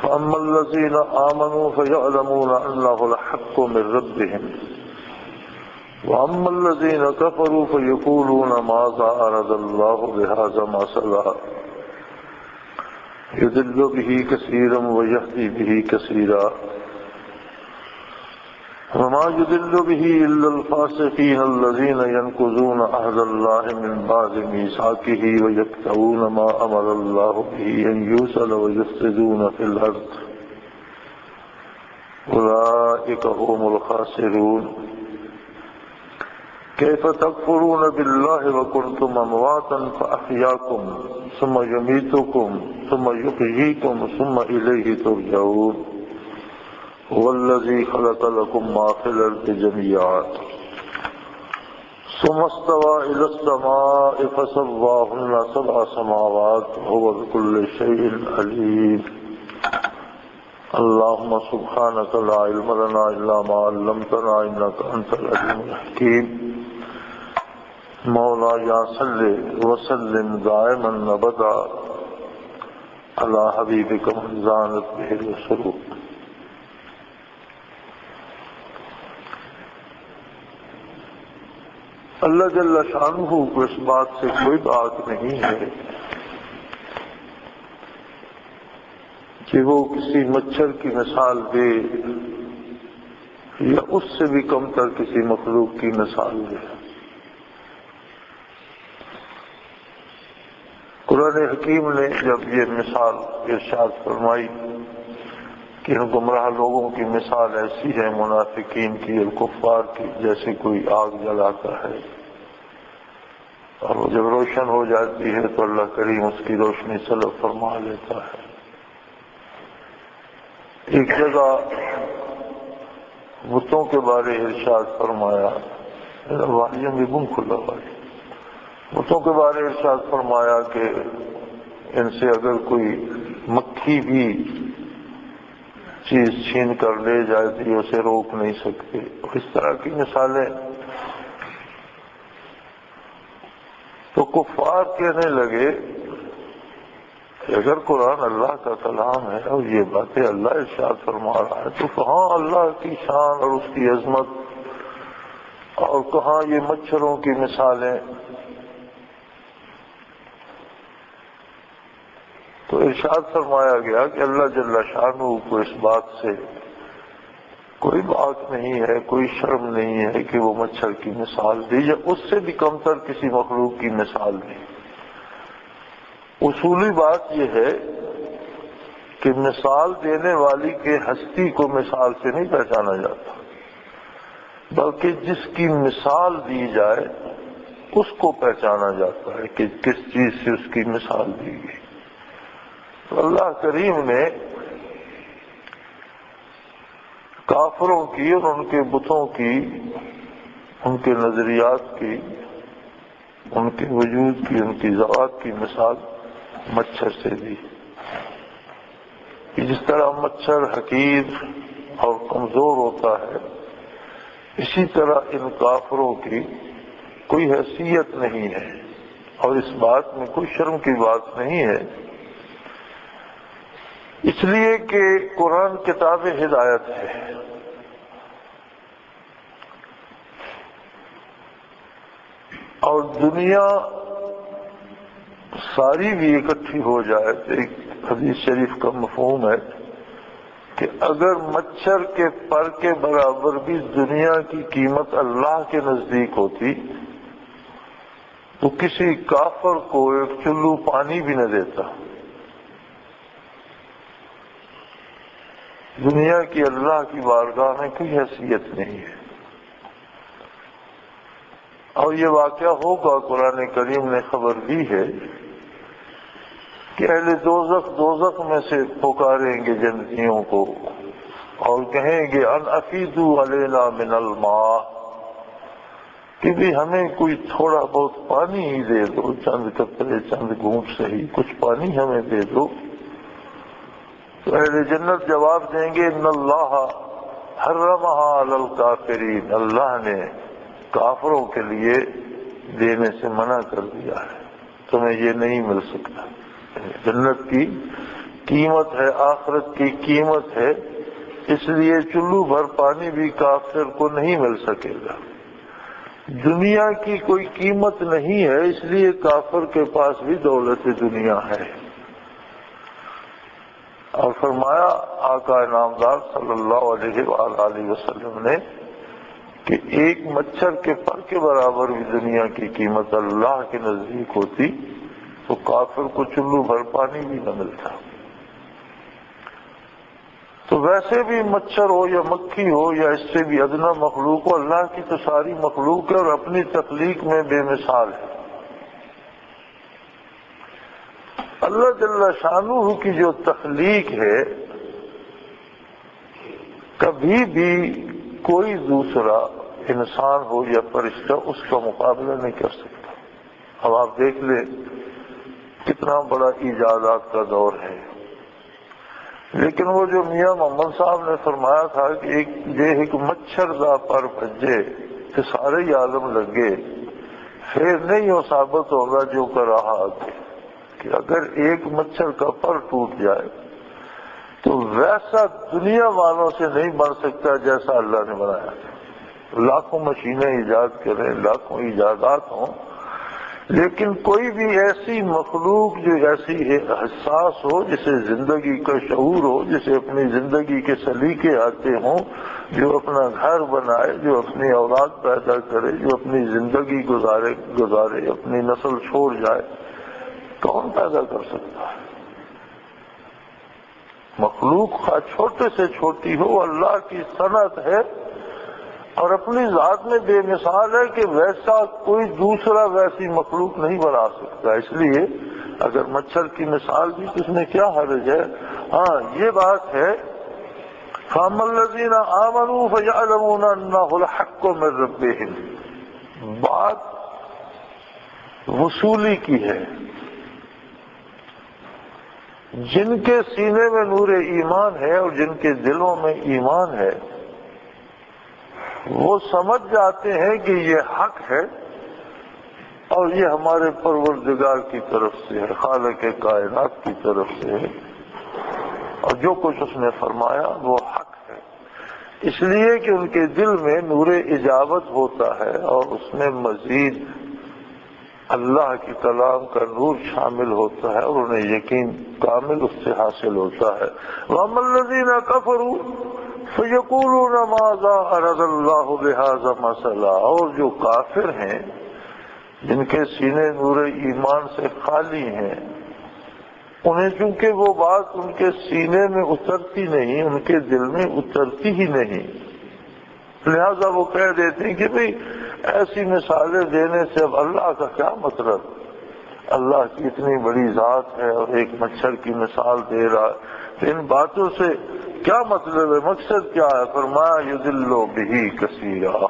فأما الذين آمنوا فيعلمون أنه الحق من ربهم وأما الذين كفروا فيقولون ماذا أراد الله بهذا مثلا يضل به كثيرا ويهدي به كثيرا وما يضل به إلا الفاسقين الذين ينقضون عهد الله من بعد ميثاقه ويقطعون ما أمر الله به أن يوصل ويفسدون في الأرض أولئك هم الخاسرون كيف تكفرون بالله وكنتم أمواتا فأحياكم ثم يميتكم ثم يحييكم ثم إليه ترجعون هو الذي خلق لكم ما في الأرض جميعا ثم استوى إلى السماء فسواهن سبع سماوات وهو بكل شيء عليم اللهم سبحانك لا علم لنا إلا ما علمتنا إنك أنت العليم الحكيم مولاي صل وسلم دائما أبدا على حبيبك من زانت به السرور. اللہ جل شانہ کو اس بات سے کوئی بات نہیں ہے کہ وہ کسی مچھر کی مثال دے یا اس سے بھی کم تر کسی مخلوق کی مثال دے. قرآن حکیم نے جب یہ مثال ارشاد فرمائی کہ ان گمراہ لوگوں کی مثال ایسی ہے منافقین کی اور کفار کی جیسے کوئی آگ جلاتا ہے اور وہ جب روشن ہو جاتی ہے تو اللہ کریم اس کی روشنی سلب فرما لیتا ہے. ایک جگہ بتوں کے بارے ارشاد فرمایا والیوں بھی گم کھلا بھائی بتوں کے بارے ارشاد فرمایا کہ ان سے اگر کوئی مکھی بھی چیز چھین کر لے جاتی ہے اسے روک نہیں سکتے. اس طرح کی مثالیں تو کفار کہنے لگے کہ اگر قرآن اللہ کا کلام ہے اور یہ باتیں اللہ ارشاد فرما رہا ہے تو کہاں اللہ کی شان اور اس کی عظمت اور کہاں یہ مچھروں کی مثالیں. تو ارشاد فرمایا گیا کہ اللہ جل شانہ کو اس بات سے کوئی بات نہیں ہے کوئی شرم نہیں ہے کہ وہ مچھر کی مثال دی یا اس سے بھی کم تر کسی مخلوق کی مثال دی. اصولی بات یہ ہے کہ مثال دینے والی کے ہستی کو مثال سے نہیں پہچانا جاتا بلکہ جس کی مثال دی جائے اس کو پہچانا جاتا ہے کہ کس چیز سے اس کی مثال دی گئی. تو اللہ کریم نے کافروں کی اور ان کے بتوں کی ان کے نظریات کی ان کے وجود کی ان کی ذات کی مثال مچھر سے دی. جس طرح مچھر حقیر اور کمزور ہوتا ہے اسی طرح ان کافروں کی کوئی حیثیت نہیں ہے اور اس بات میں کوئی شرم کی بات نہیں ہے اس لیے کہ قرآن کتاب ہدایت ہے. اور دنیا ساری بھی اکٹھی ہو جائے تو ایک حدیث شریف کا مفہوم ہے کہ اگر مچھر کے پر کے برابر بھی دنیا کی قیمت اللہ کے نزدیک ہوتی تو کسی کافر کو ایک چلو پانی بھی نہ دیتا. دنیا کی اللہ کی بارگاہ میں کوئی حیثیت نہیں ہے. اور یہ واقعہ ہوگا قرآن کریم نے خبر دی ہے کہ اہل دوزخ میں سے پکاریں گے جنتیوں کو اور کہیں گے ان افیدوا علینا من الماء کہ بھی ہمیں کوئی تھوڑا بہت پانی ہی دے دو چند قطرے چند گھونٹ سے ہی کچھ پانی ہمیں دے دو. تو اہل جنت جواب دیں گے ان اللہ حرمها علی الکافرین اللہ نے کافروں کے لیے دینے سے منع کر دیا ہے تمہیں یہ نہیں مل سکتا. جنت کی قیمت ہے، آخرت کی قیمت ہے، اس لیے چلو بھر پانی بھی کافر کو نہیں مل سکے گا۔ دنیا کی کوئی قیمت نہیں ہے، اس لیے کافر کے پاس بھی دولت دنیا ہے۔ اور فرمایا آقا انعامدار صلی اللہ علیہ وآلہ وسلم نے کہ ایک مچھر کے پر کے برابر بھی دنیا کی قیمت اللہ کے نزدیک ہوتی تو کافر کو چلو بھر پانی بھی نہ ملتا۔ تو ویسے بھی مچھر ہو یا مکھی ہو یا اس سے بھی ادنا مخلوق ہو، اللہ کی تو ساری مخلوق ہے اور اپنی تخلیق میں بے مثال ہے۔ اللہ جل شانہ کی جو تخلیق ہے کبھی بھی کوئی دوسرا انسان ہو یا فرشتہ اس کا مقابلہ نہیں کر سکتا۔ اب آپ دیکھ لیں کتنا بڑا ایجادات کا دور ہے، لیکن وہ جو میاں محمد صاحب نے فرمایا تھا کہ ایک مچھر دا پر بھجے کہ سارے ہی عالم لگے، پھر نہیں وہ ثابت ہوگا جو کر رہا ہے کہ اگر ایک مچھر کا پر ٹوٹ جائے تو ویسا دنیا والوں سے نہیں بن سکتا جیسا اللہ نے بنایا تھا۔ لاکھوں مشینیں ایجاد کریں، لاکھوں ایجادات ہوں، لیکن کوئی بھی ایسی مخلوق جو ایسی حساس ہو، جسے زندگی کا شعور ہو، جسے اپنی زندگی کے سلیقے آتے ہوں، جو اپنا گھر بنائے، جو اپنی اولاد پیدا کرے، جو اپنی زندگی گزارے، اپنی نسل چھوڑ جائے، کون پیدا کر سکتا ہے؟ مخلوق خواہ چھوٹے سے چھوٹی ہو، اللہ کی صنعت ہے اور اپنی ذات میں بے مثال ہے کہ ویسا کوئی دوسرا ویسی مخلوق نہیں بنا سکتا۔ اس لیے اگر مچھر کی مثال دی تو اس میں کیا حرج ہے؟ ہاں یہ بات ہے فَأَمَّا الَّذِينَ آمَنُوا فَيَعْلَمُونَ أَنَّهُ الْحَقُّ مِن رَّبِّهِمْ، بات وصولی کی ہے۔ جن کے سینے میں نور ایمان ہے اور جن کے دلوں میں ایمان ہے وہ سمجھ جاتے ہیں کہ یہ حق ہے اور یہ ہمارے پروردگار کی طرف سے ہے، خالق کائنات کی طرف سے ہے، اور جو کچھ اس نے فرمایا وہ حق ہے، اس لیے کہ ان کے دل میں نور اجابت ہوتا ہے اور اس میں مزید اللہ کی کلام کا نور شامل ہوتا ہے اور انہیں یقین کامل اس سے حاصل ہوتا ہے۔ وَأَمَّا الَّذِينَ كَفَرُوا فَيَقُولُونَ مَاذَا أَرَادَ اللَّهُ بِهَذَا مَثَلًا، اور جو کافر ہیں جن کے سینے نور ایمان سے خالی ہیں، انہیں چونکہ وہ بات ان کے سینے میں اترتی نہیں، ان کے دل میں اترتی ہی نہیں، لہذا وہ کہہ دیتے ہیں کہ بھئی ایسی مثالیں دینے سے اب اللہ کا کیا مطلب؟ اللہ کی اتنی بڑی ذات ہے اور ایک مچھر کی مثال دے رہا ہے، ان باتوں سے کیا مطلب ہے؟ مقصد کیا ہے؟ فرمایا یضل بہ کثیرا۔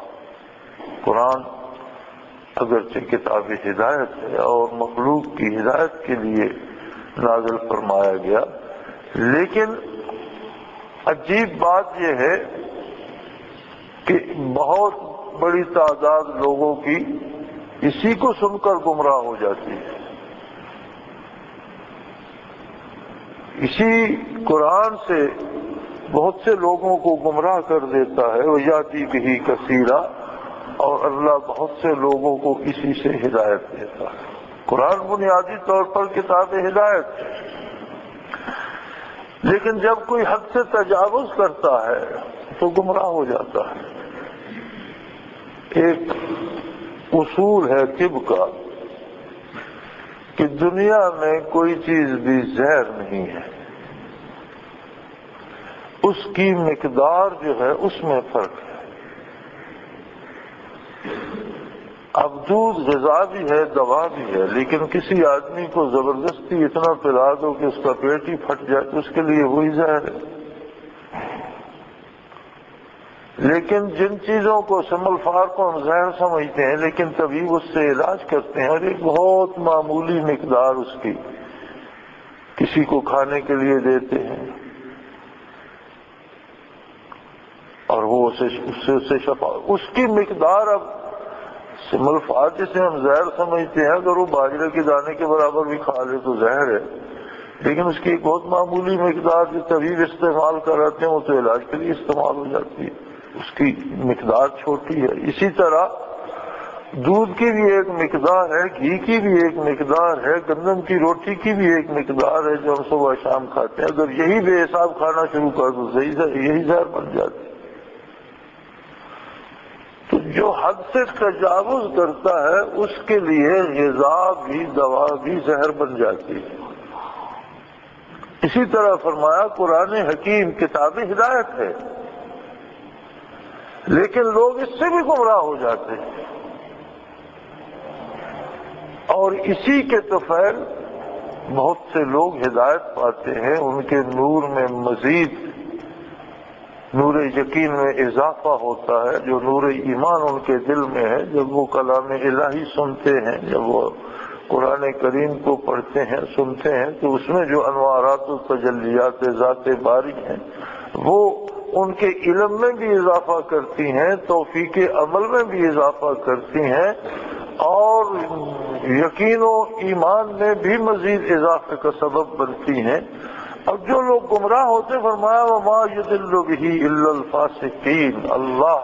قرآن اگرچہ کتاب ہدایت ہے اور مخلوق کی ہدایت کے لیے نازل فرمایا گیا، لیکن عجیب بات یہ ہے کہ بہت بڑی تعداد لوگوں کی اسی کو سن کر گمراہ ہو جاتی ہے۔ اسی قرآن سے بہت سے لوگوں کو گمراہ کر دیتا ہے، وَيَأْتِي بِهِ كَثِيرًا، اور اللہ بہت سے لوگوں کو اسی سے ہدایت دیتا ہے۔ قرآن بنیادی طور پر کتاب ہدایت ہے، لیکن جب کوئی حد سے تجاوز کرتا ہے تو گمراہ ہو جاتا ہے۔ ایک اصول ہے طب کا کہ دنیا میں کوئی چیز بھی زہر نہیں ہے، اس کی مقدار جو ہے اس میں فرق ہے۔ اب دودھ غذا بھی ہے، دوا بھی ہے، لیکن کسی آدمی کو زبردستی اتنا پلا دو کہ اس کا پیٹ ہی پھٹ جائے تو اس کے لیے وہی زہر ہے۔ لیکن جن چیزوں کو سم الفار کو ہم زہر سمجھتے ہیں، لیکن طبیب اس سے علاج کرتے ہیں اور ایک بہت معمولی مقدار اس کی کسی کو کھانے کے لیے دیتے ہیں اور وہ اس سے شفا، اس کی مقدار اب سم الفار جسے ہم زہر سمجھتے ہیں اگر وہ باجرے کے دانے کے برابر بھی کھا لے تو زہر ہے، لیکن اس کی ایک بہت معمولی مقدار جو طبیب استعمال کراتے ہیں وہ تو علاج کے لیے استعمال ہو جاتی ہے، اس کی مقدار چھوٹی ہے۔ اسی طرح دودھ کی بھی ایک مقدار ہے، گھی کی بھی ایک مقدار ہے، گندم کی روٹی کی بھی ایک مقدار ہے جو ہم صبح شام کھاتے ہیں۔ اگر یہی بے حساب کھانا شروع کر دو یہی زہر بن جاتی ہے۔ تو جو حد سے تجاوز کرتا ہے اس کے لیے غذا بھی دوا بھی زہر بن جاتی ہے۔ اسی طرح فرمایا قرآن حکیم کتاب ہدایت ہے، لیکن لوگ اس سے بھی گمراہ ہو جاتے ہیں، اور اسی کے طفیل بہت سے لوگ ہدایت پاتے ہیں، ان کے نور میں مزید نور یقین میں اضافہ ہوتا ہے، جو نور ایمان ان کے دل میں ہے۔ جب وہ کلام الہی سنتے ہیں، جب وہ قرآن کریم کو پڑھتے ہیں سنتے ہیں، تو اس میں جو انوارات و تجلیات ذات باری ہیں وہ ان کے علم میں بھی اضافہ کرتی ہیں، توفیق عمل میں بھی اضافہ کرتی ہیں، اور یقین و ایمان میں بھی مزید اضافے کا سبب بنتی ہیں۔ اب جو لوگ گمراہ ہوتے فرمایا وما یضل بہ الا الفاسقین، اللہ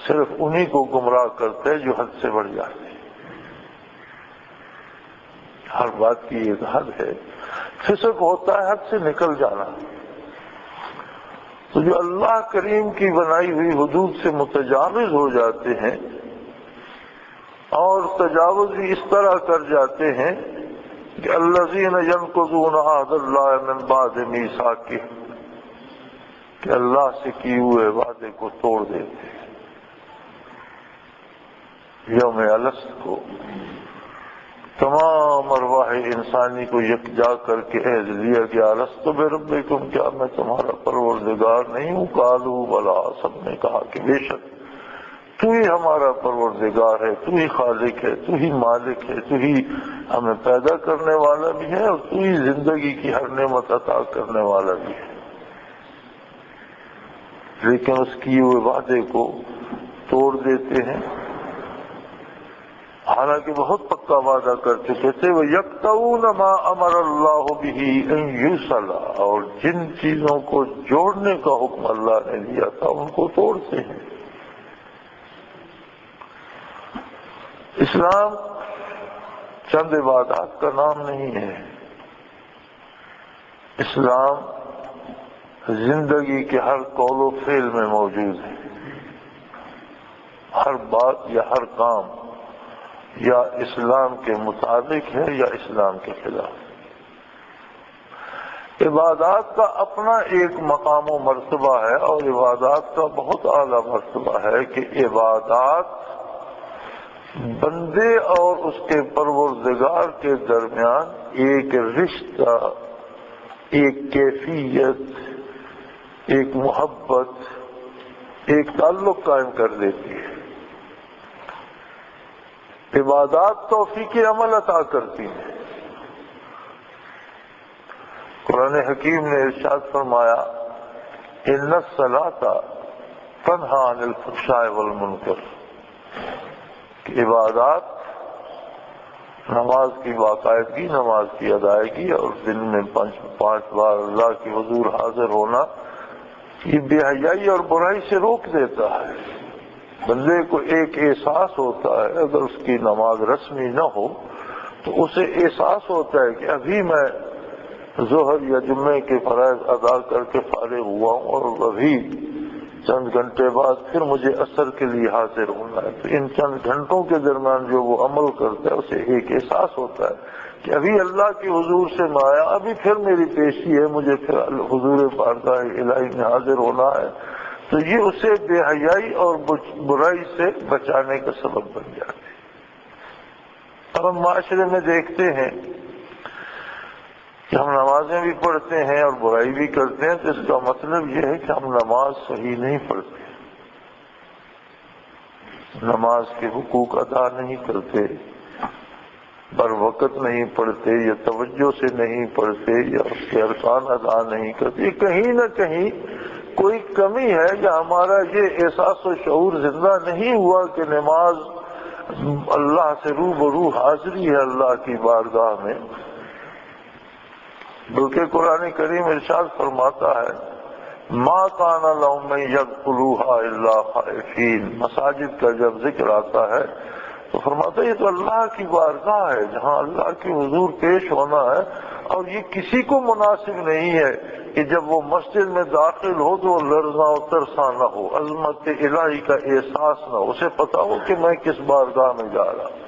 صرف انہی کو گمراہ کرتے ہیں جو حد سے بڑھ جاتے ہیں۔ ہر بات کی ایک حد ہے، فسق ہوتا ہے حد سے نکل جانا۔ تو جو اللہ کریم کی بنائی ہوئی حدود سے متجاوز ہو جاتے ہیں، اور تجاوز بھی اس طرح کر جاتے ہیں کہ الذین ینقضون عہد اللہ من بعد میثاقہ، کہ اللہ سے کیے ہوئے وعدے کو توڑ دیتے ہیں۔ یوم الست کو تمام ارواح انسانی کو یکجا کر کے عہد لیا کہ الست بربکم، کیا میں تمہارا پروردگار نہیں ہوں؟ قالوا بلی، سب نے کہا کہ بے شک تو ہی ہمارا پروردگار ہے، تو ہی خالق ہے، تو ہی مالک ہے، تو ہی ہمیں پیدا کرنے والا بھی ہے، اور تو ہی زندگی کی ہر نعمت عطا کرنے والا بھی ہے۔ لیکن اس کیے ہوئے وعدے کو توڑ دیتے ہیں، حالانکہ بہت پکا وعدہ کر چکے تھے۔ وَيَقْطَعُونَ مَا أَمَرَ اللَّهُ بِهِ أَن يُوصَلَ، اور جن چیزوں کو جوڑنے کا حکم اللہ نے دیا تھا ان کو توڑتے ہیں۔ اسلام چند عبادات کا نام نہیں ہے، اسلام زندگی کے ہر قول و فعل میں موجود ہے۔ ہر بات یا ہر کام یا اسلام کے مطابق ہے یا اسلام کے خلاف۔ عبادات کا اپنا ایک مقام و مرتبہ ہے، اور عبادات کا بہت اعلیٰ مرتبہ ہے کہ عبادات بندے اور اس کے پروردگار کے درمیان ایک رشتہ، ایک کیفیت، ایک محبت، ایک تعلق قائم کر دیتی ہے۔ عبادات توفیق عمل عطا کرتی ہیں۔ قرآن حکیم نے ارشاد فرمایا ان الصلاۃ تنہی عن الفحشاء والمنکر، کہ عبادات، نماز کی باقاعدگی، نماز کی ادائیگی، اور دن میں پانچ بار اللہ کے حضور حاضر ہونا، یہ بے حیائی اور برائی سے روک دیتا ہے۔ بندے کو ایک احساس ہوتا ہے، اگر اس کی نماز رسمی نہ ہو تو اسے احساس ہوتا ہے کہ ابھی میں ظہر یا جمعے کے فرائض ادا کر کے فارغ ہوا ہوں، اور ابھی چند گھنٹے بعد پھر مجھے عصر کے لیے حاضر ہونا ہے۔ تو ان چند گھنٹوں کے درمیان جو وہ عمل کرتا ہے اسے ایک احساس ہوتا ہے کہ ابھی اللہ کے حضور سے میں آیا، ابھی پھر میری پیشی ہے، مجھے پھر حضور بارگاہ الہی میں حاضر ہونا ہے۔ تو یہ اسے بے حیائی اور برائی سے بچانے کا سبب بن جاتے ہیں۔ اب ہم معاشرے میں دیکھتے ہیں کہ ہم نمازیں بھی پڑھتے ہیں اور برائی بھی کرتے ہیں، تو اس کا مطلب یہ ہے کہ ہم نماز صحیح نہیں پڑھتے، نماز کے حقوق ادا نہیں کرتے، بر وقت نہیں پڑھتے، یا توجہ سے نہیں پڑھتے، یا اس کے ارکان ادا نہیں کرتے۔ کہیں نہ کہیں کوئی کمی ہے، یا ہمارا یہ احساس و شعور زندہ نہیں ہوا کہ نماز اللہ سے روبرو حاضری ہے اللہ کی بارگاہ میں، بلکہ قرآن کریم ارشاد فرماتا ہے ما کان لہم ان یدخلوها الا خائفین، مساجد کا جب ذکر آتا ہے تو فرماتا ہے یہ تو اللہ کی بارگاہ ہے جہاں اللہ کے حضور پیش ہونا ہے، اور یہ کسی کو مناسب نہیں ہے کہ جب وہ مسجد میں داخل ہو تو لرزاں و ترساں نہ ہو، عظمت الہی کا احساس نہ ہو، اسے پتا ہو کہ میں کس بارگاہ میں جا رہا ہوں۔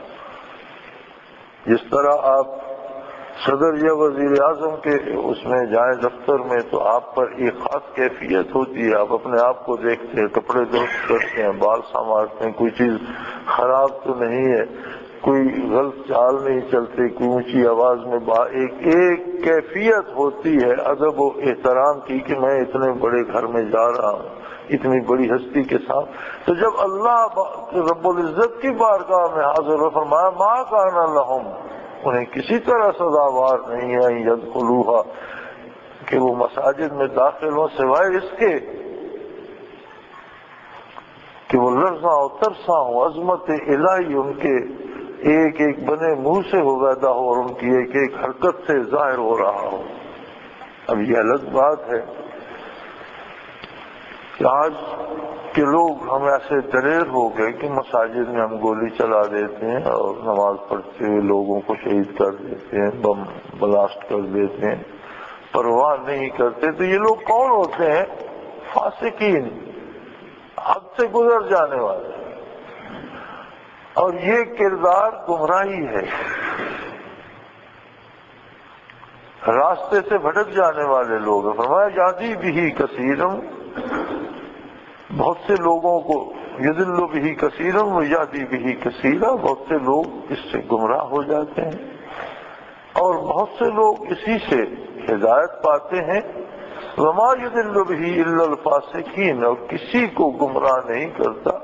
جس طرح آپ صدر یا وزیر اعظم کے اس میں جائیں دفتر میں تو آپ پر ایک خاص کیفیت ہوتی ہے، آپ اپنے آپ کو دیکھتے ہیں، کپڑے درست کرتے ہیں، بال سنوارتے ہیں، کوئی چیز خراب تو نہیں ہے، کوئی غلط چال نہیں چلتے، کوئی اونچی آواز میں ایک کیفیت ہوتی ہے ادب و احترام کی کہ میں اتنے بڑے گھر میں جا رہا ہوں اتنی بڑی ہستی کے ساتھ۔ تو جب اللہ رب العزت کی بارگاہ میں حاضر ہو فرمایا ما کان لہم، انہیں کسی طرح سزاوار نہیں ہے یدخلوہا کہ وہ مساجد میں داخل ہوں سوائے اس کے کہ وہ لرزاں و ترساں ہوں، عظمت الہی ان کے ایک ایک بنے منہ سے ہو پیدا ہو اور ان کی ایک ایک حرکت سے ظاہر ہو رہا ہو۔ اب یہ الگ بات ہے کہ آج کے لوگ ہم ایسے دلیر ہو گئے کہ مساجد میں ہم گولی چلا دیتے ہیں اور نماز پڑھتے ہوئے لوگوں کو شہید کر دیتے ہیں، بم بلاسٹ کر دیتے ہیں، پرواہ نہیں کرتے۔ تو یہ لوگ کون ہوتے ہیں؟ فاسقین، حد سے گزر جانے والے، اور یہ کردار گمراہی ہے، راستے سے بھٹک جانے والے لوگ ہیں۔ فرمایا یادی بھی کثیرم، بہت سے لوگوں کو یضل بھی کثیرم و یادی بھی کثیرا، بہت سے لوگ اس سے گمراہ ہو جاتے ہیں اور بہت سے لوگ اسی سے ہدایت پاتے ہیں۔ وما یضل به الا الفاسقین، اور کسی کو گمراہ نہیں کرتا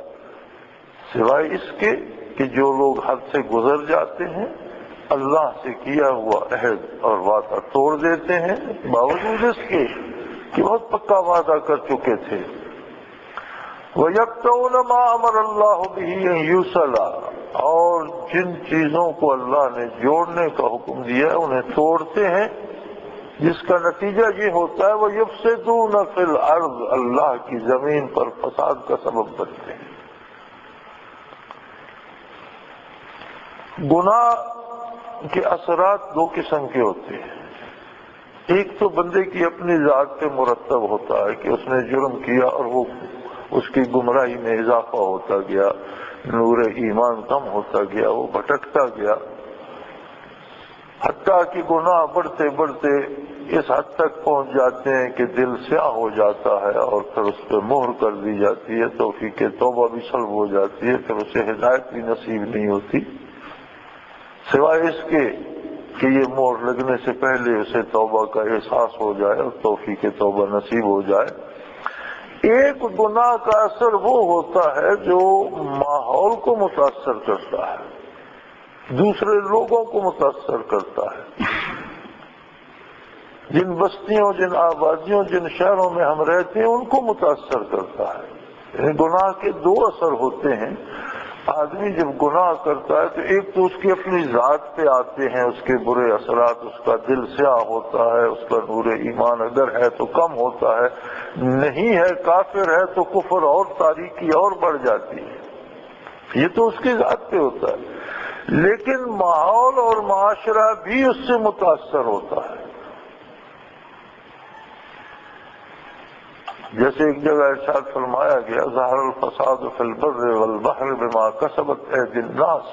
سوائے اس کے کہ جو لوگ حد سے گزر جاتے ہیں، اللہ سے کیا ہوا عہد اور وعدہ توڑ دیتے ہیں باوجود اس کے کہ بہت پکا وعدہ کر چکے تھے۔ وَيَقْطَعُونَ مَا أَمَرَ اللَّهُ بِهِ أَن يُوصَلَ، اور جن چیزوں کو اللہ نے جوڑنے کا حکم دیا ہے انہیں توڑتے ہیں، جس کا نتیجہ یہ ہوتا ہے وَيُفْسِدُونَ فِي الْأَرْضِ، اللہ کی زمین پر فساد کا سبب بنتے ہیں۔ گناہ کے اثرات دو قسم کے ہوتے ہیں، ایک تو بندے کی اپنی ذات پہ مرتب ہوتا ہے کہ اس نے جرم کیا اور وہ اس کی گمراہی میں اضافہ ہوتا گیا، نور ایمان کم ہوتا گیا، وہ بھٹکتا گیا، حتیٰ کہ گناہ بڑھتے بڑھتے اس حد تک پہنچ جاتے ہیں کہ دل سیاہ ہو جاتا ہے اور پھر اس پہ مہر کر دی جاتی ہے، توفیق توبہ بھی سلب ہو جاتی ہے، پھر اسے ہدایت بھی نصیب نہیں ہوتی سوائے اس کے کہ یہ مہر لگنے سے پہلے اسے توبہ کا احساس ہو جائے اور توفیق توبہ نصیب ہو جائے۔ ایک گناہ کا اثر وہ ہوتا ہے جو ماحول کو متاثر کرتا ہے، دوسرے لوگوں کو متاثر کرتا ہے۔ جن بستیوں، جن آبادیوں، جن شہروں میں ہم رہتے ہیں ان کو متاثر کرتا ہے۔ یعنی گناہ کے دو اثر ہوتے ہیں۔ آدمی جب گناہ کرتا ہے تو ایک تو اس کی اپنی ذات پہ آتے ہیں اس کے برے اثرات، اس کا دل سیاہ ہوتا ہے، اس کا نور ایمان اگر ہے تو کم ہوتا ہے، نہیں ہے کافر ہے تو کفر اور تاریکی اور بڑھ جاتی ہے، یہ تو اس کی ذات پہ ہوتا ہے۔ لیکن ماحول اور معاشرہ بھی اس سے متاثر ہوتا ہے۔ جیسے ایک جگہ ارشاد فرمایا گیا ظہر الفساد فی البر والبحر بما کسبت ایدی الناس،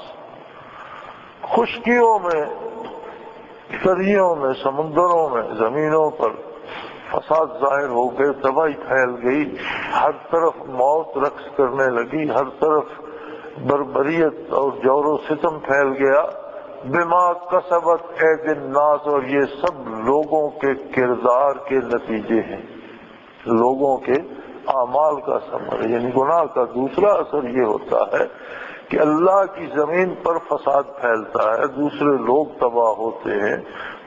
خشکیوں میں، دریاؤں میں، سمندروں میں، زمینوں پر فساد ظاہر ہو گئے، تباہی پھیل گئی، ہر طرف موت رقص کرنے لگی، ہر طرف بربریت اور جور و ستم پھیل گیا، بما کسبت ایدی الناس، اور یہ سب لوگوں کے کردار کے نتیجے ہیں، لوگوں کے اعمال کا ثمر۔ یعنی گناہ کا دوسرا اثر یہ ہوتا ہے کہ اللہ کی زمین پر فساد پھیلتا ہے، دوسرے لوگ تباہ ہوتے ہیں،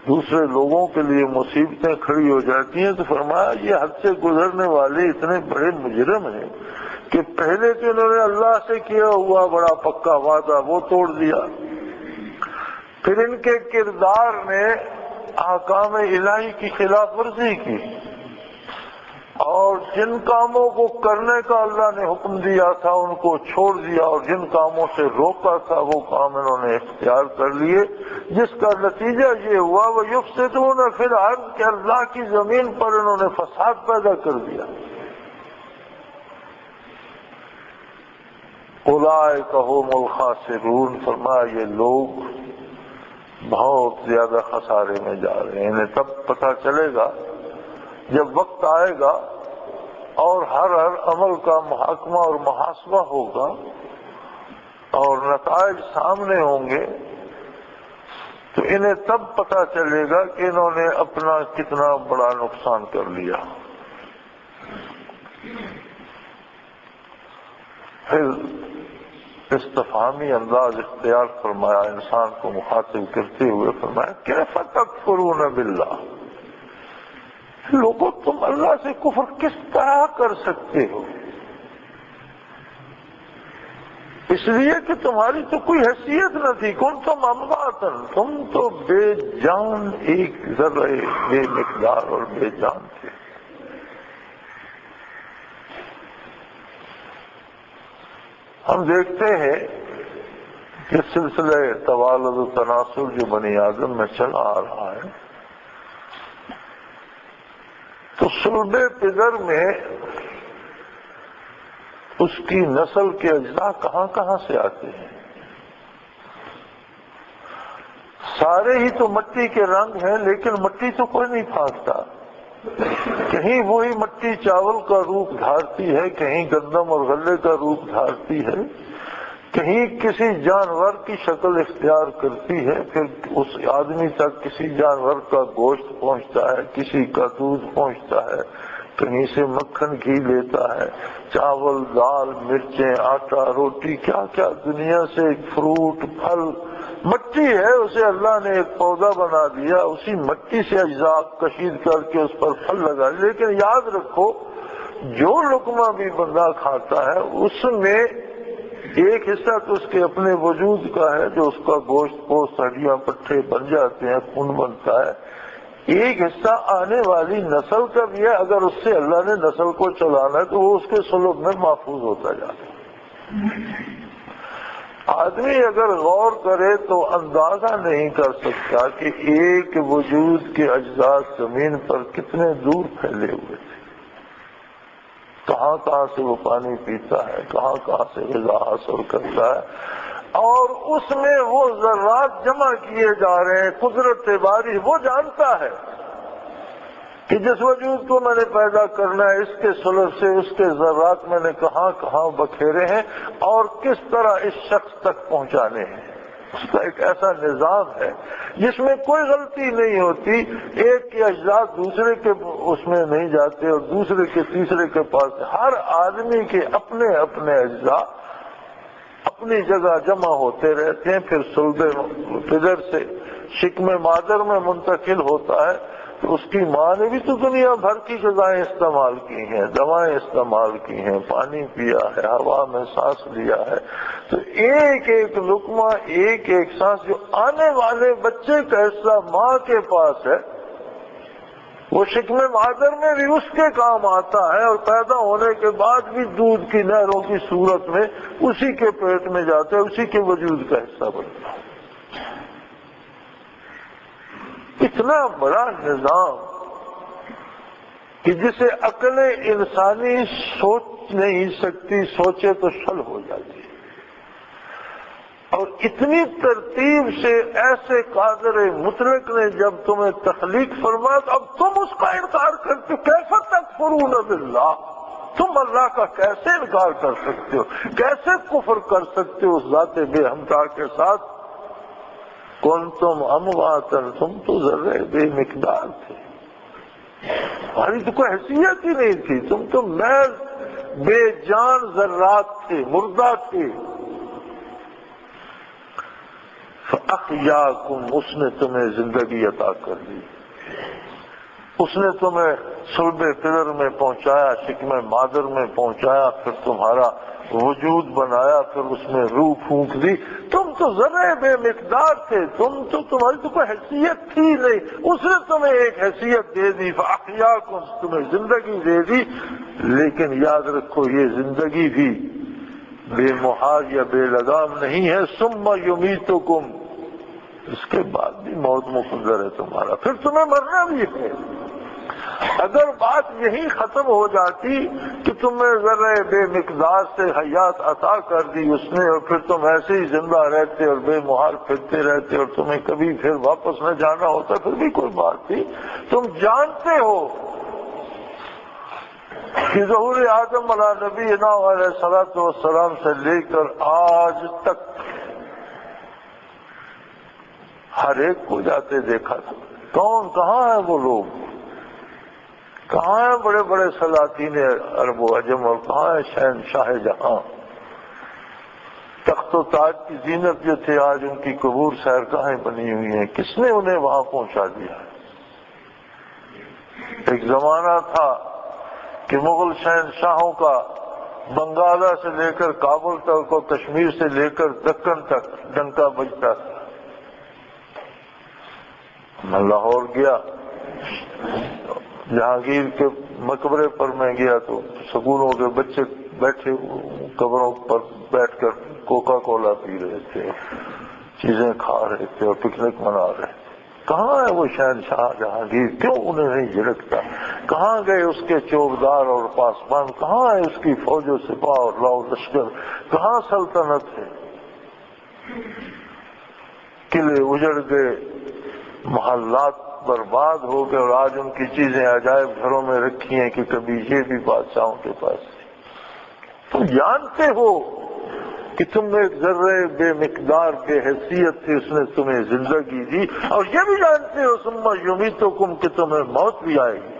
دوسرے لوگوں کے لیے مصیبتیں کھڑی ہو جاتی ہیں۔ تو فرمایا یہ حد سے گزرنے والے اتنے بڑے مجرم ہیں کہ پہلے تو انہوں نے اللہ سے کیا ہوا بڑا پکا وعدہ وہ توڑ دیا، پھر ان کے کردار نے احکام الہی کی خلاف ورزی کی، اور جن کاموں کو کرنے کا اللہ نے حکم دیا تھا ان کو چھوڑ دیا، اور جن کاموں سے روکا تھا وہ کام انہوں نے اختیار کر لیے، جس کا نتیجہ یہ ہوا وَيُفْسِدُونَ فِي الْأَرْضِ کہ اللہ کی زمین پر انہوں نے فساد پیدا کر دیا۔ اولئک ھم الخاسرون، فرمایا یہ لوگ بہت زیادہ خسارے میں جا رہے ہیں۔ انہیں تب پتہ چلے گا جب وقت آئے گا اور ہر عمل کا محاکمہ اور محاسبہ ہوگا اور نتائج سامنے ہوں گے، تو انہیں تب پتہ چلے گا کہ انہوں نے اپنا کتنا بڑا نقصان کر لیا۔ پھر استفہامی انداز اختیار فرمایا، انسان کو مخاطب کرتے ہوئے فرمایا کیف تکفرون باللہ، لوگوں تم اللہ سے کفر کس طرح کر سکتے ہو؟ اس لیے کہ تمہاری تو کوئی حیثیت نہ تھی، کنتم امواتن، تم تو بے جان، ایک ذرہ بے مقدار اور بے جان تھے۔ ہم دیکھتے ہیں کہ سلسلہ توالد و تناسل جو بنی آدم میں چلا آ رہا ہے، تو صلب پدر میں اس کی نسل کے اجزاء کہاں کہاں سے آتے ہیں؟ سارے ہی تو مٹی کے رنگ ہیں، لیکن مٹی تو کوئی نہیں پھانکتا، کہیں وہی مٹی چاول کا روپ دھارتی ہے، کہیں گندم اور غلے کا روپ دھارتی ہے، کہیں کسی جانور کی شکل اختیار کرتی ہے، پھر اس آدمی تک کسی جانور کا گوشت پہنچتا ہے، کسی کا دودھ پہنچتا ہے، کہیں سے مکھن گھی لیتا ہے، چاول، دال، مرچیں، آٹا، روٹی، کیا کیا دنیا سے فروٹ، پھل، مٹی ہے، اسے اللہ نے ایک پودا بنا دیا، اسی مٹی سے اجزاء کشید کر کے اس پر پھل لگا۔ لیکن یاد رکھو جو لقمہ بھی بندہ کھاتا ہے اس میں ایک حصہ تو اس کے اپنے وجود کا ہے، جو اس کا گوشت پوست ہڈیاں پٹھے بن جاتے ہیں، خون بنتا ہے، ایک حصہ آنے والی نسل کا بھی ہے، اگر اس سے اللہ نے نسل کو چلانا ہے تو وہ اس کے سلوک میں محفوظ ہوتا جاتا ہے۔ آدمی اگر غور کرے تو اندازہ نہیں کر سکتا کہ ایک وجود کے اجزاء زمین پر کتنے دور پھیلے ہوئے تھے، کہاں کہاں سے وہ پانی پیتا ہے، کہاں کہاں سے غذا حاصل کرتا ہے، اور اس میں وہ ذرات جمع کیے جا رہے ہیں۔ قدرت باری وہ جانتا ہے کہ جس وجود کو میں نے پیدا کرنا ہے، اس کے سلب سے اس کے ذرات میں نے کہاں کہاں بکھیرے ہیں اور کس طرح اس شخص تک پہنچانے ہیں۔ اس کا ایک ایسا نظام ہے جس میں کوئی غلطی نہیں ہوتی، ایک کے اجزاء دوسرے کے اس میں نہیں جاتے اور دوسرے کے تیسرے کے پاس، ہر آدمی کے اپنے اپنے اجزاء اپنی جگہ جمع ہوتے رہتے ہیں، پھر صلب پدر سے شکم مادر میں منتقل ہوتا ہے۔ تو اس کی ماں نے بھی تو دنیا بھر کی غذائیں استعمال کی ہیں، دوائیں استعمال کی ہیں، پانی پیا ہے، ہوا میں سانس لیا ہے، تو ایک ایک لقمہ، ایک ایک سانس جو آنے والے بچے کا حصہ ماں کے پاس ہے، وہ شکم مادر میں بھی اس کے کام آتا ہے، اور پیدا ہونے کے بعد بھی دودھ کی نہروں کی صورت میں اسی کے پیٹ میں جاتا ہے، اسی کے وجود کا حصہ بنتا ہے۔ اتنا بڑا نظام کہ جسے عقل انسانی سوچ نہیں سکتی، سوچے تو شل ہو جاتی ہے، اور اتنی ترتیب سے ایسے قادر مطلق نے جب تمہیں تخلیق فرمایا تو اب تم اس کا انکار کرتے ہو۔ کیسے تکفرون باللہ، تم اللہ کا کیسے انکار کر سکتے ہو، کیسے کفر کر سکتے ہو اس ذات بے ہمتا کے ساتھ؟ کنتم امواتن، تم تو ذرے بے مقدار تھے، تمہاری تو کوئی حیثیت ہی نہیں تھی، تم تو محض بے جان ذرات تھے، مردہ تھے۔ فَأَحْيَاكُمْ، اس نے تمہیں زندگی عطا کر دی، اس نے تمہیں صلب پدر میں پہنچایا، شکم مادر میں پہنچایا، پھر تمہارا وجود بنایا، پھر اس میں روح پھونک دی. تم تو ذرے بے مقدار تھے، تمہاری تو کوئی حیثیت تھی نہیں، اس نے تمہیں ایک حیثیت دے دی، فاحیاکم، تمہیں زندگی دے دی. لیکن یاد رکھو یہ زندگی بھی بے مہار یا بے لگام نہیں ہے. ثم یمیتکم، اس کے بعد بھی موت مقدر ہے تمہارا، پھر تمہیں مرنا بھی ہے. اگر بات یہی ختم ہو جاتی کہ تمہیں ذرے بے مقدار سے حیات عطا کر دی اس نے، اور پھر تم ایسے ہی زندہ رہتے اور بے مہار پھرتے رہتے اور تمہیں کبھی پھر واپس نہ جانا ہوتا، پھر بھی کوئی بات تھی. تم جانتے ہو کہ ظہور آدم علیہ نبینا علیہ الصلوۃ والسلام سے لے کر آج تک ہر ایک کو جاتے دیکھا تھا. کہاں ہیں وہ لوگ؟ کہاں ہیں بڑے بڑے سلاطین عرب و عجم، اور کہاں ہے شہنشاہ جہاں؟ تخت و تاج کی زینت جو تھے آج ان کی قبور سیرگاہیں بنی ہوئی ہیں. کس نے انہیں وہاں پہنچا دیا؟ ایک زمانہ تھا کہ مغل شہنشاہوں کا بنگالہ سے لے کر کابل تک اور کشمیر سے لے کر دکن تک ڈنکا بجتا تھا. میں لاہور گیا، جہانگیر کے مقبرے پر میں گیا تو سکولوں کے بچے بیٹھے قبروں پر بیٹھ کر کوکا کولا پی رہے تھے، چیزیں کھا رہے تھے اور پکنک منا رہے تھے. کہاں ہے وہ شہنشاہ جہانگیر؟ کیوں انہیں نہیں جھڑکتا؟ کہاں گئے اس کے چوبدار اور پاسبان؟ کہاں ہے اس کی فوج و سپاہ اور لاؤ لشکر؟ کہاں سلطنت ہے؟ قلعے اجڑ گئے، محلات برباد ہو گئے، اور آج ان کی چیزیں عجائب گھروں میں رکھی ہیں کہ کبھی یہ بھی بادشاہوں کے پاس تھی. تم جانتے ہو کہ تم ایک ذرے بے مقدار بے حیثیت تھی، اس نے تمہیں زندگی دی، اور یہ بھی جانتے ہو ثم یمیتکم کہ تمہیں موت بھی آئے گی.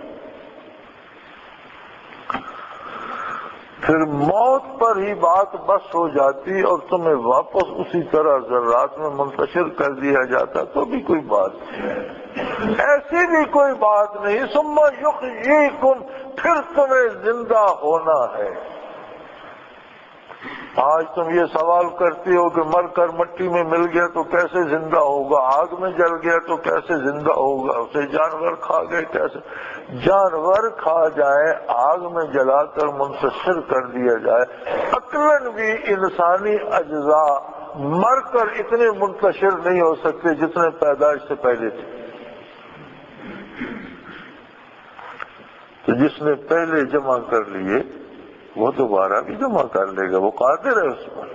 پھر موت پر ہی بات بس ہو جاتی اور تمہیں واپس اسی طرح ذرات میں منتشر کر دیا جاتا تو بھی کوئی بات نہیں. ایسی بھی کوئی بات نہیں. ثم یحییکم، پھر تمہیں زندہ ہونا ہے. آج تم یہ سوال کرتے ہو کہ مر کر مٹی میں مل گیا تو کیسے زندہ ہوگا، آگ میں جل گیا تو کیسے زندہ ہوگا، اسے جانور کھا گئے کیسے؟ جانور کھا جائے، آگ میں جلا کر منتشر کر دیا جائے، عقلاً بھی انسانی اجزاء مر کر اتنے منتشر نہیں ہو سکتے جتنے پیدائش سے پہلے تھے. تو جس نے پہلے جمع کر لیے وہ دوبارہ بھی جمع کر لے گا، وہ قادر ہے اس پر.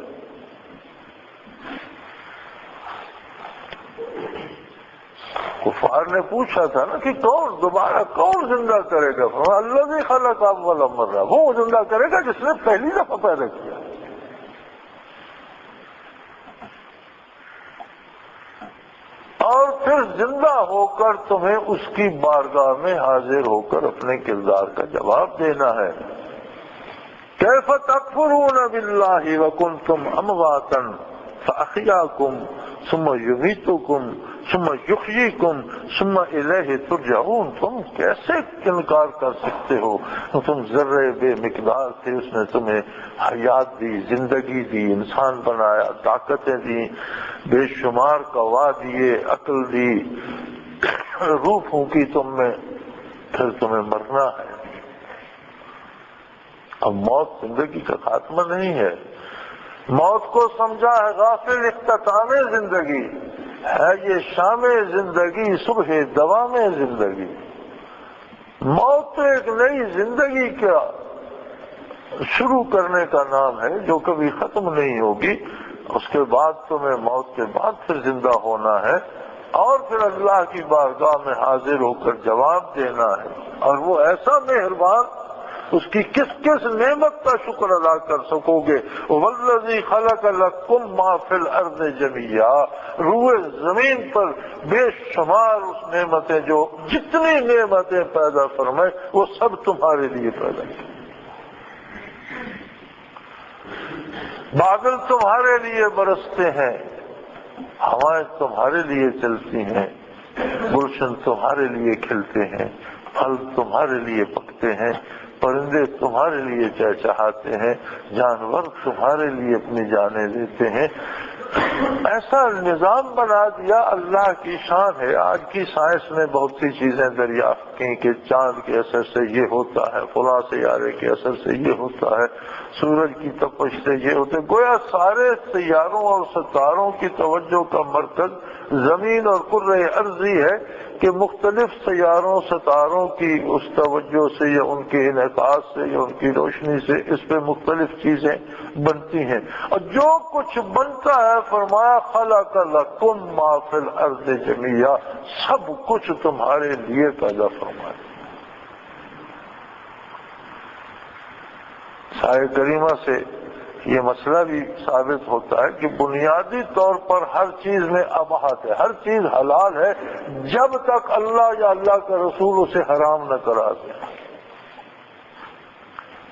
کفار نے پوچھا تھا نا کہ دوبارہ کون زندہ کرے گا؟ الذی خلق اول مرہ، وہ زندہ کرے گا جس نے پہلی دفعہ پیدا کیا. اور پھر زندہ ہو کر تمہیں اس کی بارگاہ میں حاضر ہو کر اپنے کردار کا جواب دینا ہے. کیف تکفرون باللہ وکنتم امواتا فاحیاکم ثم یمیتکم ثم یحییکم ثم الیہ ترجعون. تم کیسے انکار کر سکتے ہو؟ تم ذرے بے مقدار تھے، اس نے تمہیں حیات دی، زندگی دی، انسان بنایا، طاقتیں دی، بے شمار قوا دیے، عقل دی، روح پھونکی تم میں، پھر تمہیں مرنا ہے. اب موت زندگی کا خاتمہ نہیں ہے. موت کو سمجھا ہے غافل اختتام زندگی، ہے یہ شام زندگی صبح دوام زندگی. موت تو ایک نئی زندگی کا شروع کرنے کا نام ہے جو کبھی ختم نہیں ہوگی. اس کے بعد تمہیں موت کے بعد پھر زندہ ہونا ہے اور پھر اللہ کی بارگاہ میں حاضر ہو کر جواب دینا ہے. اور وہ ایسا مہربان، اس کی کس کس نعمت کا شکر ادا کر سکو گے؟ والذی خلق لکم ما فی الارض جمیعا، روئے زمین پر بے شمار اس نعمتیں، جو جتنی نعمتیں پیدا فرمائے وہ سب تمہارے لیے پیدا کی. بادل تمہارے لیے برستے ہیں، ہوائیں تمہارے لیے چلتی ہیں، گلشن تمہارے لیے کھلتے ہیں، پھل تمہارے لیے پکتے ہیں، پرندے تمہارے لیے چہچہاتے ہیں، جانور تمہارے لیے اپنی جانیں دیتے ہیں۔ ایسا نظام بنا دیا، اللہ کی شان ہے۔ آج کی سائنس نے بہت سی چیزیں دریافت کی کہ چاند کے اثر سے یہ ہوتا ہے، فلاں سیارے کے اثر سے یہ ہوتا ہے، سورج کی تپش سے یہ ہوتا ہے۔ گویا سارے سیاروں اور ستاروں کی توجہ کا مرکز زمین اور کرۂ ارضی ہے کہ مختلف سیاروں ستاروں کی اس توجہ سے یا ان کے انعکاس سے یا ان کی روشنی سے اس پہ مختلف چیزیں بنتی ہیں، اور جو کچھ بنتا ہے فرمایا خلق لکم ما فی الارض جمیعا، سب کچھ تمہارے لیے پیدا فرمایا۔ آیہ کریمہ سے یہ مسئلہ بھی ثابت ہوتا ہے کہ بنیادی طور پر ہر چیز میں اباحت ہے، ہر چیز حلال ہے جب تک اللہ یا اللہ کا رسول اسے حرام نہ کرا دے۔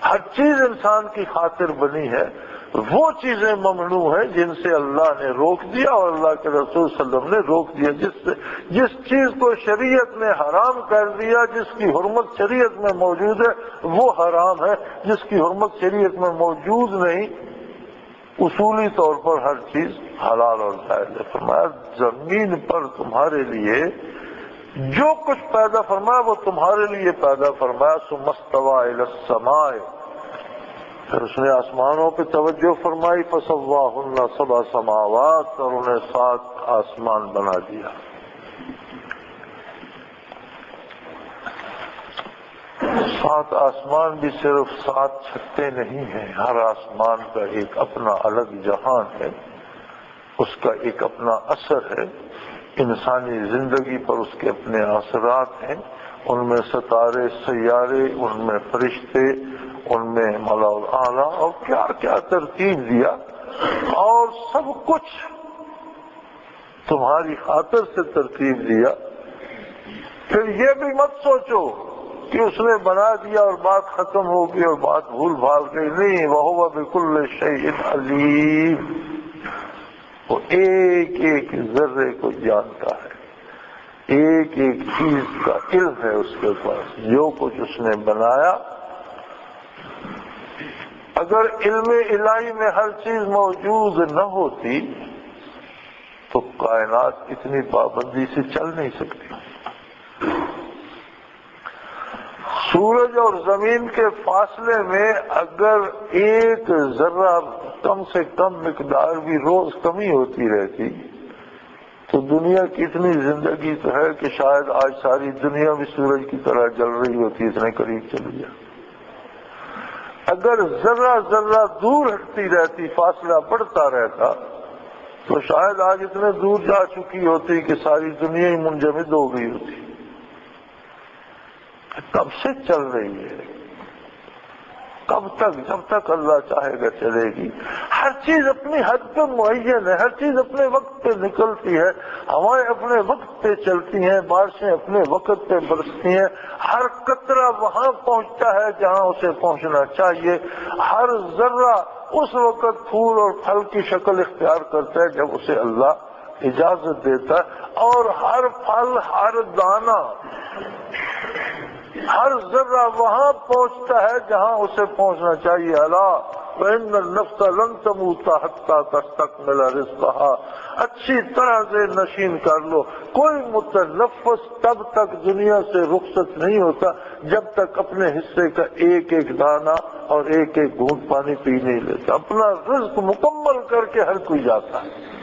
ہر چیز انسان کی خاطر بنی ہے، وہ چیزیں ممنوع ہیں جن سے اللہ نے روک دیا اور اللہ کے رسول صلی اللہ علیہ وسلم نے روک دیا۔ جس چیز کو شریعت نے حرام کر دیا، جس کی حرمت شریعت میں موجود ہے وہ حرام ہے، جس کی حرمت شریعت میں موجود نہیں اصولی طور پر ہر چیز حلال اور جائز ہے۔ فرمایا زمین پر تمہارے لیے جو کچھ پیدا فرمایا وہ تمہارے لیے پیدا فرمایا۔ ثم استوى الى السماء، پھر اس نے آسمانوں پہ توجہ فرمائی، فسواہن سبع سماوات، اور انہیں 7 آسمان بنا دیا۔ سات آسمان بھی صرف 7 چھتے نہیں ہیں، ہر آسمان کا ایک اپنا الگ جہان ہے، اس کا ایک اپنا اثر ہے، انسانی زندگی پر اس کے اپنے اثرات ہیں، ان میں ستارے سیارے، ان میں فرشتے، ان میں ملا الاعلیٰ، اور کیا کیا ترتیب دیا، اور سب کچھ تمہاری خاطر سے ترتیب دیا۔ پھر یہ بھی مت سوچو کہ اس نے بنا دیا اور بات ختم ہو گئی اور بات بھول بھال گئی، نہیں، وَهُوَ بِكُلِّ شَيْءٍ عَلِيمٌ، وہ ایک ایک ذرے کو جانتا ہے، ایک ایک چیز کا علم ہے اس کے پاس، جو کچھ اس نے بنایا۔ اگر علم الہی میں ہر چیز موجود نہ ہوتی تو کائنات اتنی پابندی سے چل نہیں سکتی۔ سورج اور زمین کے فاصلے میں اگر ایک ذرہ کم سے کم مقدار بھی روز کمی ہوتی رہتی تو دنیا کی اتنی زندگی تو ہے کہ شاید آج ساری دنیا بھی سورج کی طرح جل رہی ہوتی، اتنے قریب چلی جائے۔ اگر ذرہ ذرہ دور ہٹتی رہتی، فاصلہ بڑھتا رہتا تو شاید آج اتنے دور جا چکی ہوتی کہ ساری دنیا ہی منجمد ہو گئی ہوتی۔ کب سے چل رہی ہے، کب تک؟ جب تک اللہ چاہے گا چلے گی۔ ہر چیز اپنی حد پہ معین ہے، ہر چیز اپنے وقت پہ نکلتی ہے، ہوائیں اپنے وقت پہ چلتی ہیں، بارشیں اپنے وقت پہ برستی ہیں، ہر قطرہ وہاں پہنچتا ہے جہاں اسے پہنچنا چاہیے، ہر ذرہ اس وقت پھول اور پھل کی شکل اختیار کرتا ہے جب اسے اللہ اجازت دیتا ہے، اور ہر پھل، ہر دانہ، ہر ذرہ وہاں پہنچتا ہے جہاں اسے پہنچنا چاہیے۔ الا وَإِنَّ النَّفْسَ لَن تَمُوتَ حَتَّى تَسْتَكْمِلَ رِزْقَهَا، اچھی طرح سے نشین کر لو، کوئی متنفس تب تک دنیا سے رخصت نہیں ہوتا جب تک اپنے حصے کا ایک ایک دانہ اور ایک ایک گھونٹ پانی پی نہیں لیتا۔ اپنا رزق مکمل کر کے ہر کوئی جاتا ہے۔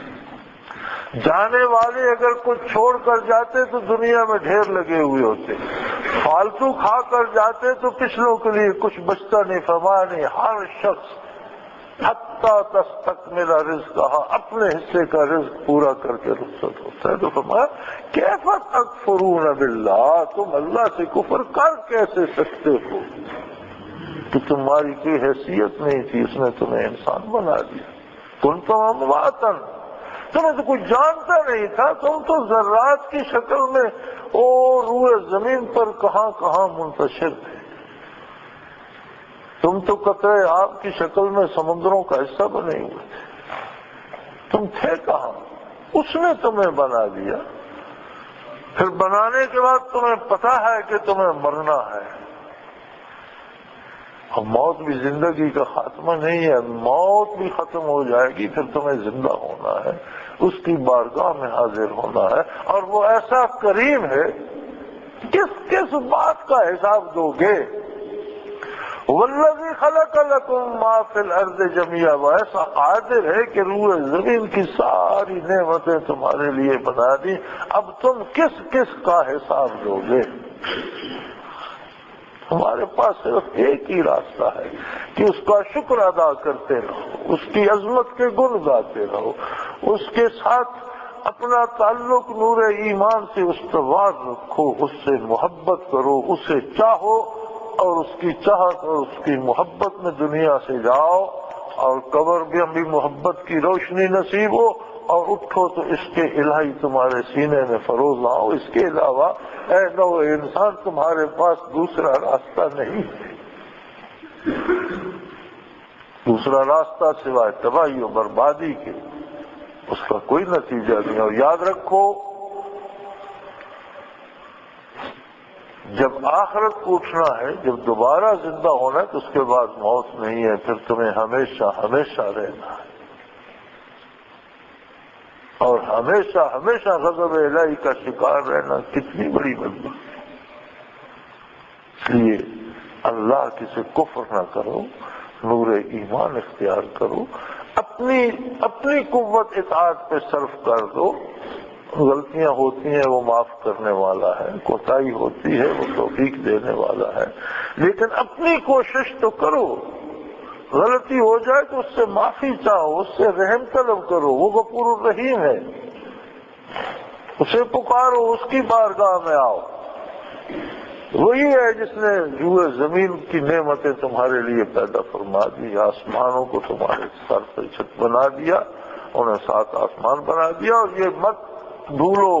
جانے والے اگر کچھ چھوڑ کر جاتے تو دنیا میں ڈھیر لگے ہوئے ہوتے، فالتو کھا کر جاتے تو پچھلوں کے لیے کچھ بچتا نہیں۔ فرمایا نہیں، ہر شخص حتیٰ تستکمل رزقہا، اپنے حصے کا رزق پورا کر کے رخصت ہوتا ہے۔ تو فرمایا کیف تکفرون باللہ، تم اللہ سے کفر کر کیسے سکتے ہو کہ تمہاری کوئی حیثیت نہیں تھی، اس نے تمہیں انسان بنا دیا۔ کنتم امواتا، تمہیں تو کچھ جانتا نہیں تھا، تم تو ذرات کی شکل میں اور روئے زمین پر کہاں کہاں منتشر تھے، تم تو قطرے آب کی شکل میں سمندروں کا حصہ بنے ہوئے تھے، تم تھے کہاں؟ اس نے تمہیں بنا دیا، پھر بنانے کے بعد تمہیں پتا ہے کہ تمہیں مرنا ہے، اور موت بھی زندگی کا خاتمہ نہیں ہے، موت بھی ختم ہو جائے گی، پھر تمہیں زندہ ہونا ہے، اس کی بارگاہ میں حاضر ہونا ہے، اور وہ ایسا کریم ہے، کس بات کا حساب دو گے؟ والذی خلق لکم ما فی الارض جميعا، وہ ایسا قادر ہے کہ روح زمین کی ساری نعمتیں تمہارے لیے بنا دی، اب تم کس کا حساب دو گے؟ ہمارے پاس صرف ایک ہی راستہ ہے کہ اس کا شکر ادا کرتے رہو، اس کی عظمت کے گن گاتے رہو، اس کے ساتھ اپنا تعلق نور ایمان سے استوار رکھو، اس سے محبت کرو، اسے چاہو، اور اس کی چاہت اور اس کی محبت میں دنیا سے جاؤ، اور قبر بھی محبت کی روشنی نصیب ہو، اور اٹھو تو اس کے الہی تمہارے سینے میں فروز لاؤ۔ اس کے علاوہ اے نو انسان تمہارے پاس دوسرا راستہ نہیں ہے، دوسرا راستہ سوائے تباہی و بربادی کے اس کا کوئی نتیجہ نہیں۔ اور یاد رکھو، جب آخرت کو اٹھنا ہے، جب دوبارہ زندہ ہونا ہے، تو اس کے بعد موت نہیں ہے، پھر تمہیں ہمیشہ ہمیشہ رہنا ہے، اور ہمیشہ ہمیشہ غضب الہی کا شکار رہنا کتنی بڑی بدبختی۔ اس لیے اللہ کسی کفر نہ کرو، نور ایمان اختیار کرو، اپنی قوت اطاعت پہ صرف کر دو، غلطیاں ہوتی ہیں وہ معاف کرنے والا ہے، کوتاہی ہوتی ہے وہ توفیق دینے والا ہے، لیکن اپنی کوشش تو کرو، غلطی ہو جائے تو اس سے معافی چاہو، اس سے رحم طلب کرو، وہ غفور الرحیم ہے، اسے پکارو، اس کی بارگاہ میں آؤ، وہی ہے جس نے روئے زمین کی نعمتیں تمہارے لیے پیدا فرما دی، آسمانوں کو تمہارے سر پر چھت بنا دیا، انہیں 7 آسمان بنا دیا، اور یہ مت بھولو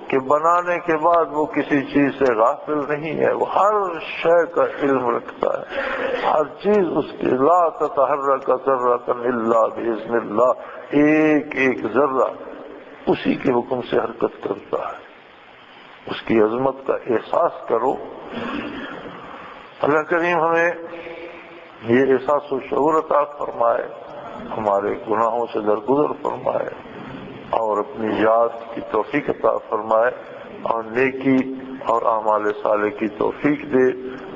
کہ بنانے کے بعد وہ کسی چیز سے غافل نہیں ہے، وہ ہر شے کا علم رکھتا ہے، ہر چیز اس کی، لا تتحرک ذرۃ الا باذن اللہ، ایک ذرہ اسی کے حکم سے حرکت کرتا ہے، اس کی عظمت کا احساس کرو۔ اللہ کریم ہمیں یہ احساس و شعور عطا فرمائے، ہمارے گناہوں سے درگزر فرمائے، اور اپنی یاد کی توفیق عطا فرمائے، اور نیکی اور اعمال صالح کی توفیق دے،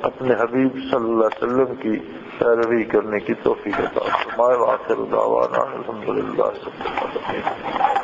اپنے حبیب صلی اللہ علیہ وسلم کی پیروی کرنے کی توفیق عطا فرمائے۔ وآخر دعوانا الحمدللہ رب العالمین۔